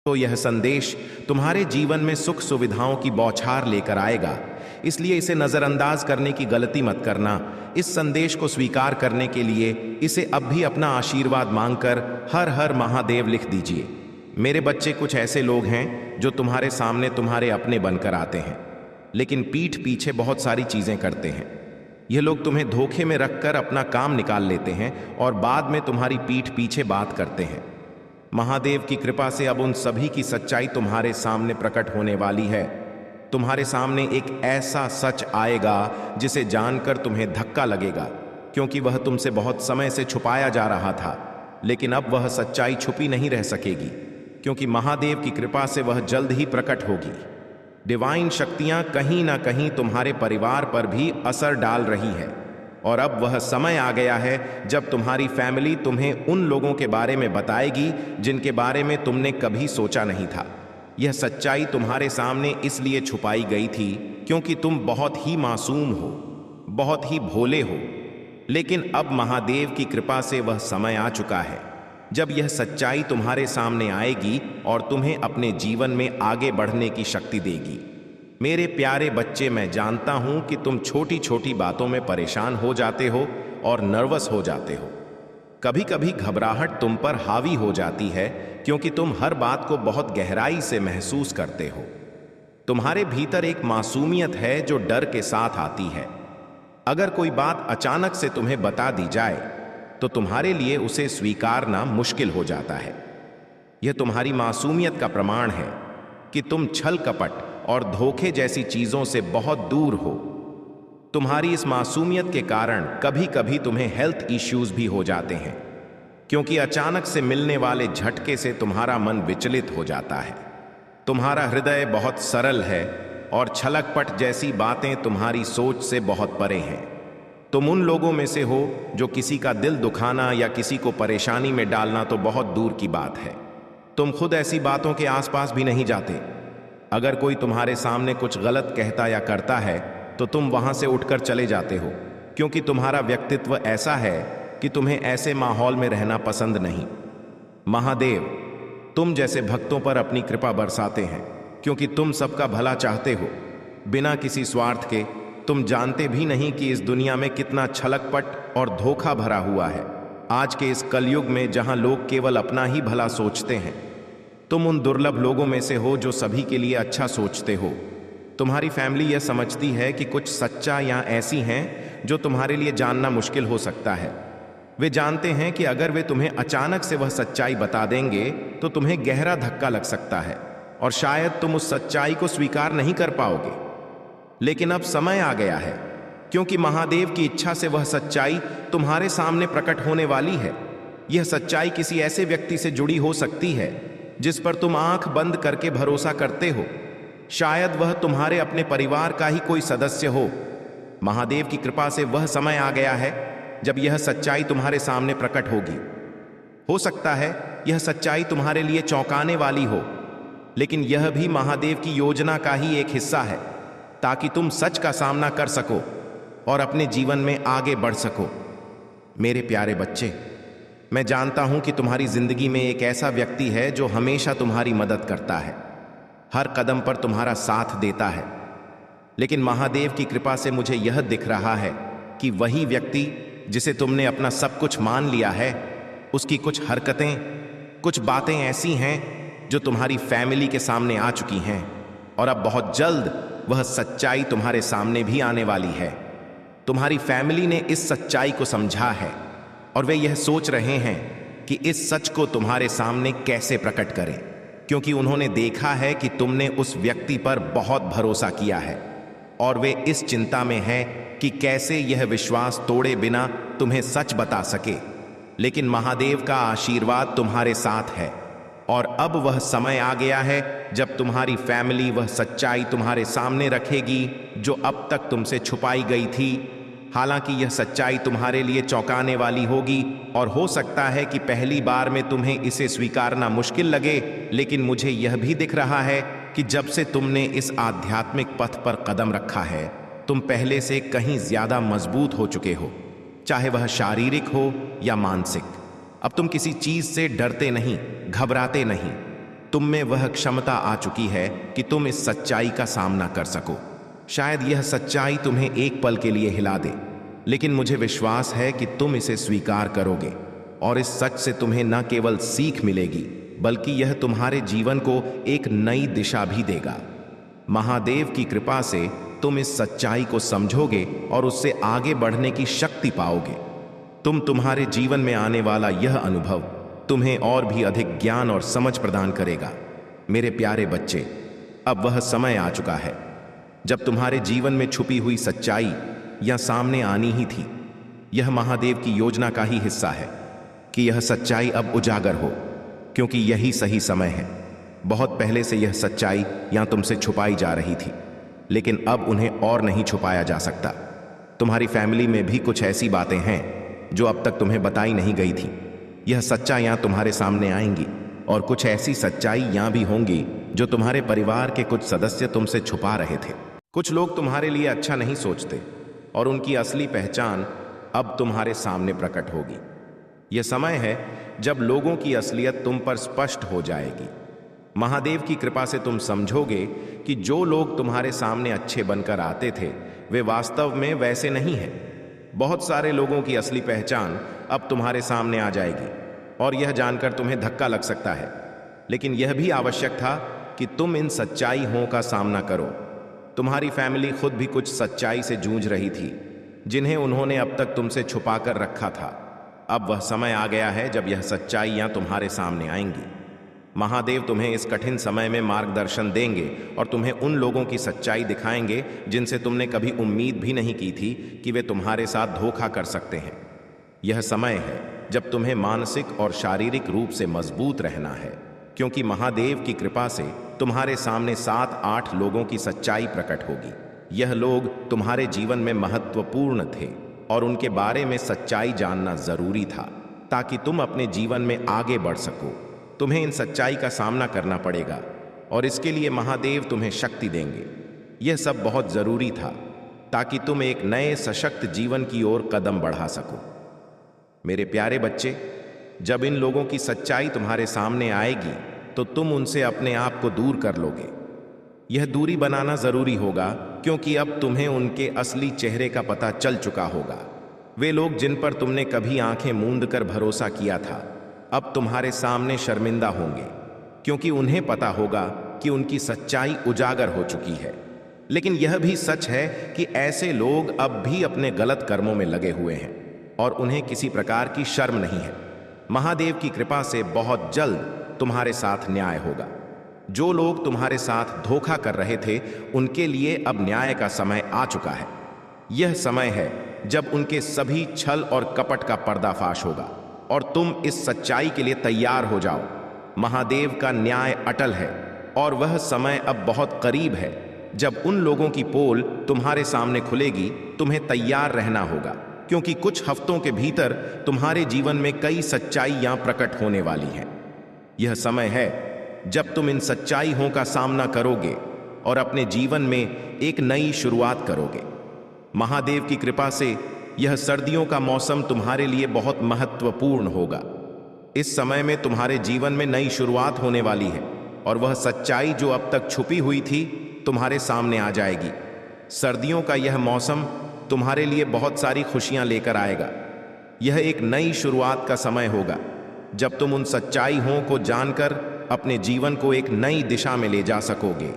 तो यह संदेश तुम्हारे जीवन में सुख सुविधाओं की बौछार लेकर आएगा, इसलिए इसे नजरअंदाज करने की गलती मत करना। इस संदेश को स्वीकार करने के लिए इसे अब भी अपना आशीर्वाद मांगकर हर हर महादेव लिख दीजिए। मेरे बच्चे, कुछ ऐसे लोग हैं जो तुम्हारे सामने तुम्हारे अपने बनकर आते हैं, लेकिन पीठ पीछे बहुत सारी चीजें करते हैं। ये लोग तुम्हें धोखे में रखकर अपना काम निकाल लेते हैं और बाद में तुम्हारी पीठ पीछे बात करते हैं। महादेव की कृपा से अब उन सभी की सच्चाई तुम्हारे सामने प्रकट होने वाली है। तुम्हारे सामने एक ऐसा सच आएगा जिसे जानकर तुम्हें धक्का लगेगा, क्योंकि वह तुमसे बहुत समय से छुपाया जा रहा था। लेकिन अब वह सच्चाई छुपी नहीं रह सकेगी, क्योंकि महादेव की कृपा से वह जल्द ही प्रकट होगी। डिवाइन शक्तियां कहीं ना कहीं तुम्हारे परिवार पर भी असर डाल रही है, और अब वह समय आ गया है जब तुम्हारी फैमिली तुम्हें उन लोगों के बारे में बताएगी जिनके बारे में तुमने कभी सोचा नहीं था। यह सच्चाई तुम्हारे सामने इसलिए छुपाई गई थी क्योंकि तुम बहुत ही मासूम हो, बहुत ही भोले हो। लेकिन अब महादेव की कृपा से वह समय आ चुका है जब यह सच्चाई तुम्हारे सामने आएगी और तुम्हें अपने जीवन में आगे बढ़ने की शक्ति देगी। मेरे प्यारे बच्चे, मैं जानता हूं कि तुम छोटी छोटी बातों में परेशान हो जाते हो और नर्वस हो जाते हो। कभी कभी घबराहट तुम पर हावी हो जाती है क्योंकि तुम हर बात को बहुत गहराई से महसूस करते हो। तुम्हारे भीतर एक मासूमियत है जो डर के साथ आती है। अगर कोई बात अचानक से तुम्हें बता दी जाए तो तुम्हारे लिए उसे स्वीकारना मुश्किल हो जाता है। यह तुम्हारी मासूमियत का प्रमाण है कि तुम छल कपट और धोखे जैसी चीजों से बहुत दूर हो। तुम्हारी इस मासूमियत के कारण कभी कभी तुम्हें हेल्थ इश्यूज भी हो जाते हैं, क्योंकि अचानक से मिलने वाले झटके से तुम्हारा मन विचलित हो जाता है। तुम्हारा हृदय बहुत सरल है और छलकपट जैसी बातें तुम्हारी सोच से बहुत परे हैं। तुम उन लोगों में से हो जो किसी का दिल दुखाना या किसी को परेशानी में डालना तो बहुत दूर की बात है। तुम खुद ऐसी बातों के आसपास भी नहीं जाते। अगर कोई तुम्हारे सामने कुछ गलत कहता या करता है तो तुम वहां से उठकर चले जाते हो, क्योंकि तुम्हारा व्यक्तित्व ऐसा है कि तुम्हें ऐसे माहौल में रहना पसंद नहीं। महादेव तुम जैसे भक्तों पर अपनी कृपा बरसाते हैं, क्योंकि तुम सबका भला चाहते हो बिना किसी स्वार्थ के। तुम जानते भी नहीं कि इस दुनिया में कितना छलकपट और धोखा भरा हुआ है। आज के इस कलयुग में जहां लोग केवल अपना ही भला सोचते हैं, तुम उन दुर्लभ लोगों में से हो जो सभी के लिए अच्छा सोचते हो। तुम्हारी फैमिली यह समझती है कि कुछ सच्चा या ऐसी हैं जो तुम्हारे लिए जानना मुश्किल हो सकता है। वे जानते हैं कि अगर वे तुम्हें अचानक से वह सच्चाई बता देंगे तो तुम्हें गहरा धक्का लग सकता है और शायद तुम उस सच्चाई को स्वीकार नहीं कर पाओगे। लेकिन अब समय आ गया है, क्योंकि महादेव की इच्छा से वह सच्चाई तुम्हारे सामने प्रकट होने वाली है। यह सच्चाई किसी ऐसे व्यक्ति से जुड़ी हो सकती है जिस पर तुम आंख बंद करके भरोसा करते हो। शायद वह तुम्हारे अपने परिवार का ही कोई सदस्य हो। महादेव की कृपा से वह समय आ गया है जब यह सच्चाई तुम्हारे सामने प्रकट होगी। हो सकता है यह सच्चाई तुम्हारे लिए चौंकाने वाली हो, लेकिन यह भी महादेव की योजना का ही एक हिस्सा है, ताकि तुम सच का सामना कर सको और अपने जीवन में आगे बढ़ सको। मेरे प्यारे बच्चे, मैं जानता हूं कि तुम्हारी जिंदगी में एक ऐसा व्यक्ति है जो हमेशा तुम्हारी मदद करता है, हर कदम पर तुम्हारा साथ देता है। लेकिन महादेव की कृपा से मुझे यह दिख रहा है कि वही व्यक्ति जिसे तुमने अपना सब कुछ मान लिया है, उसकी कुछ हरकतें, कुछ बातें ऐसी हैं जो तुम्हारी फैमिली के सामने आ चुकी हैं, और अब बहुत जल्द वह सच्चाई तुम्हारे सामने भी आने वाली है। तुम्हारी फैमिली ने इस सच्चाई को समझा है और वे यह सोच रहे हैं कि इस सच को तुम्हारे सामने कैसे प्रकट करें, क्योंकि उन्होंने देखा है कि तुमने उस व्यक्ति पर बहुत भरोसा किया है, और वे इस चिंता में हैं कि कैसे यह विश्वास तोड़े बिना तुम्हें सच बता सके। लेकिन महादेव का आशीर्वाद तुम्हारे साथ है, और अब वह समय आ गया है जब तुम्हारी फैमिली वह सच्चाई तुम्हारे सामने रखेगी जो अब तक तुमसे छुपाई गई थी। हालांकि यह सच्चाई तुम्हारे लिए चौंकाने वाली होगी, और हो सकता है कि पहली बार में तुम्हें इसे स्वीकारना मुश्किल लगे, लेकिन मुझे यह भी दिख रहा है कि जब से तुमने इस आध्यात्मिक पथ पर कदम रखा है, तुम पहले से कहीं ज्यादा मजबूत हो चुके हो, चाहे वह शारीरिक हो या मानसिक। अब तुम किसी चीज से डरते नहीं, घबराते नहीं। तुम में वह क्षमता आ चुकी है कि तुम इस सच्चाई का सामना कर सको। शायद यह सच्चाई तुम्हें एक पल के लिए हिला दे, लेकिन मुझे विश्वास है कि तुम इसे स्वीकार करोगे और इस सच से तुम्हें न केवल सीख मिलेगी बल्कि यह तुम्हारे जीवन को एक नई दिशा भी देगा। महादेव की कृपा से तुम इस सच्चाई को समझोगे और उससे आगे बढ़ने की शक्ति पाओगे। तुम्हारे जीवन में आने वाला यह अनुभव तुम्हें और भी अधिक ज्ञान और समझ प्रदान करेगा। मेरे प्यारे बच्चे, अब वह समय आ चुका है जब तुम्हारे जीवन में छुपी हुई सच्चाई या सामने आनी ही थी। यह महादेव की योजना का ही हिस्सा है कि यह सच्चाई अब उजागर हो, क्योंकि यही सही समय है। बहुत पहले से यह सच्चाई या तुमसे छुपाई जा रही थी, लेकिन अब उन्हें और नहीं छुपाया जा सकता। तुम्हारी फैमिली में भी कुछ ऐसी बातें हैं जो अब तक तुम्हें बताई नहीं गई थी। यह सच्चाइयां तुम्हारे सामने आएंगी और कुछ ऐसी सच्चाइयां भी होंगी जो तुम्हारे परिवार के कुछ सदस्य तुमसे छुपा रहे थे। कुछ लोग तुम्हारे लिए अच्छा नहीं सोचते और उनकी असली पहचान अब तुम्हारे सामने प्रकट होगी। यह समय है जब लोगों की असलियत तुम पर स्पष्ट हो जाएगी। महादेव की कृपा से तुम समझोगे कि जो लोग तुम्हारे सामने अच्छे बनकर आते थे वे वास्तव में वैसे नहीं हैं। बहुत सारे लोगों की असली पहचान अब तुम्हारे सामने आ जाएगी और यह जानकर तुम्हें धक्का लग सकता है, लेकिन यह भी आवश्यक था कि तुम इन सच्चाइयों का सामना करो। तुम्हारी फैमिली खुद भी कुछ सच्चाई से जूझ रही थी जिन्हें उन्होंने अब तक तुमसे छुपाकर रखा था। अब वह समय आ गया है जब यह सच्चाइयां तुम्हारे सामने आएंगी। महादेव तुम्हें इस कठिन समय में मार्गदर्शन देंगे और तुम्हें उन लोगों की सच्चाई दिखाएंगे जिनसे तुमने कभी उम्मीद भी नहीं की थी कि वे तुम्हारे साथ धोखा कर सकते हैं। यह समय है जब तुम्हें मानसिक और शारीरिक रूप से मजबूत रहना है, क्योंकि महादेव की कृपा से तुम्हारे सामने 7-8 लोगों की सच्चाई प्रकट होगी। यह लोग तुम्हारे जीवन में महत्वपूर्ण थे और उनके बारे में सच्चाई जानना जरूरी था ताकि तुम अपने जीवन में आगे बढ़ सको। तुम्हें इन सच्चाई का सामना करना पड़ेगा और इसके लिए महादेव तुम्हें शक्ति देंगे। यह सब बहुत जरूरी था ताकि तुम एक नए सशक्त जीवन की ओर कदम बढ़ा सको। मेरे प्यारे बच्चे, जब इन लोगों की सच्चाई तुम्हारे सामने आएगी तो तुम उनसे अपने आप को दूर कर लोगे। यह दूरी बनाना जरूरी होगा क्योंकि अब तुम्हें उनके असली चेहरे का पता चल चुका होगा। वे लोग जिन पर तुमने कभी आंखें मूंद कर भरोसा किया था अब तुम्हारे सामने शर्मिंदा होंगे, क्योंकि उन्हें पता होगा कि उनकी सच्चाई उजागर हो चुकी है। लेकिन यह भी सच है कि ऐसे लोग अब भी अपने गलत कर्मों में लगे हुए हैं और उन्हें किसी प्रकार की शर्म नहीं है। महादेव की कृपा से बहुत जल्द तुम्हारे साथ न्याय होगा। जो लोग तुम्हारे साथ धोखा कर रहे थे उनके लिए अब न्याय का समय आ चुका है। यह समय है जब उनके सभी छल और कपट का पर्दाफाश होगा और तुम इस सच्चाई के लिए तैयार हो जाओ। महादेव का न्याय अटल है और वह समय अब बहुत करीब है जब उन लोगों की पोल तुम्हारे सामने खुलेगी। तुम्हें तैयार रहना होगा, क्योंकि कुछ हफ्तों के भीतर तुम्हारे जीवन में कई सच्चाइयां प्रकट होने वाली हैं। यह समय है जब तुम इन सच्चाइयों का सामना करोगे और अपने जीवन में एक नई शुरुआत करोगे। महादेव की कृपा से यह सर्दियों का मौसम तुम्हारे लिए बहुत महत्वपूर्ण होगा। इस समय में तुम्हारे जीवन में नई शुरुआत होने वाली है और वह सच्चाई जो अब तक छुपी हुई थी तुम्हारे सामने आ जाएगी। सर्दियों का यह मौसम तुम्हारे लिए बहुत सारी खुशियां लेकर आएगा। यह एक नई शुरुआत का समय होगा जब तुम उन सच्चाइयों को जानकर अपने जीवन को एक नई दिशा में ले जा सकोगे।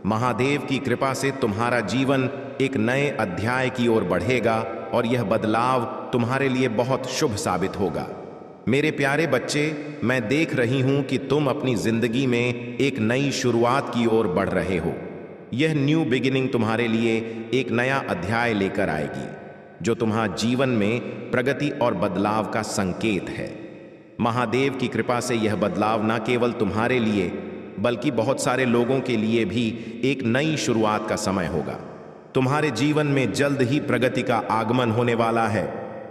महादेव की कृपा से तुम्हारा जीवन एक नए अध्याय की ओर बढ़ेगा और यह बदलाव तुम्हारे लिए बहुत शुभ साबित होगा। मेरे प्यारे बच्चे, मैं देख रही हूं कि तुम अपनी जिंदगी में एक नई शुरुआत की ओर बढ़ रहे हो। यह न्यू बिगिनिंग तुम्हारे लिए एक नया अध्याय लेकर आएगी जो तुम्हारे जीवन में प्रगति और बदलाव का संकेत है। महादेव की कृपा से यह बदलाव न केवल तुम्हारे लिए बल्कि बहुत सारे लोगों के लिए भी एक नई शुरुआत का समय होगा। तुम्हारे जीवन में जल्द ही प्रगति का आगमन होने वाला है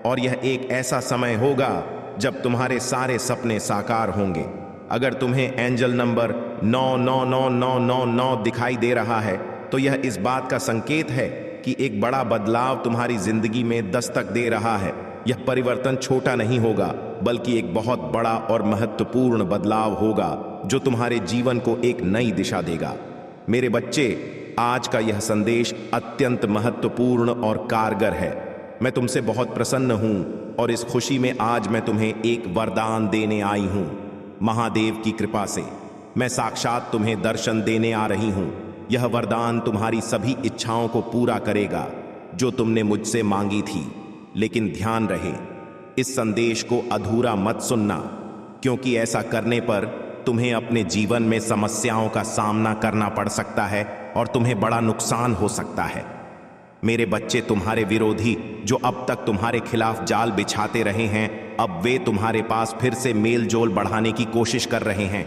और यह एक ऐसा समय होगा जब तुम्हारे सारे सपने साकार होंगे। अगर तुम्हें एंजल नंबर 999999 दिखाई दे रहा है तो यह इस बात का संकेत है कि एक बड़ा बदलाव तुम्हारी जिंदगी में दस्तक दे रहा है। यह परिवर्तन छोटा नहीं होगा बल्कि एक बहुत बड़ा और महत्वपूर्ण बदलाव होगा जो तुम्हारे जीवन को एक नई दिशा देगा। मेरे बच्चे, आज का यह संदेश अत्यंत महत्वपूर्ण और कारगर है। मैं तुमसे बहुत प्रसन्न हूं और इस खुशी में आज मैं तुम्हें एक वरदान देने आई हूं। महादेव की कृपा से मैं साक्षात तुम्हें दर्शन देने आ रही हूं। यह वरदान तुम्हारी सभी इच्छाओं को पूरा करेगा जो तुमने मुझसे मांगी थी। लेकिन ध्यान रहे, इस संदेश को अधूरा मत सुनना, क्योंकि ऐसा करने पर तुम्हें अपने जीवन में समस्याओं का सामना करना पड़ सकता है और तुम्हें बड़ा नुकसान हो सकता है। मेरे बच्चे, तुम्हारे विरोधी जो अब तक तुम्हारे खिलाफ जाल बिछाते रहे हैं, अब वे तुम्हारे पास फिर से मेल जोल बढ़ाने की कोशिश कर रहे हैं।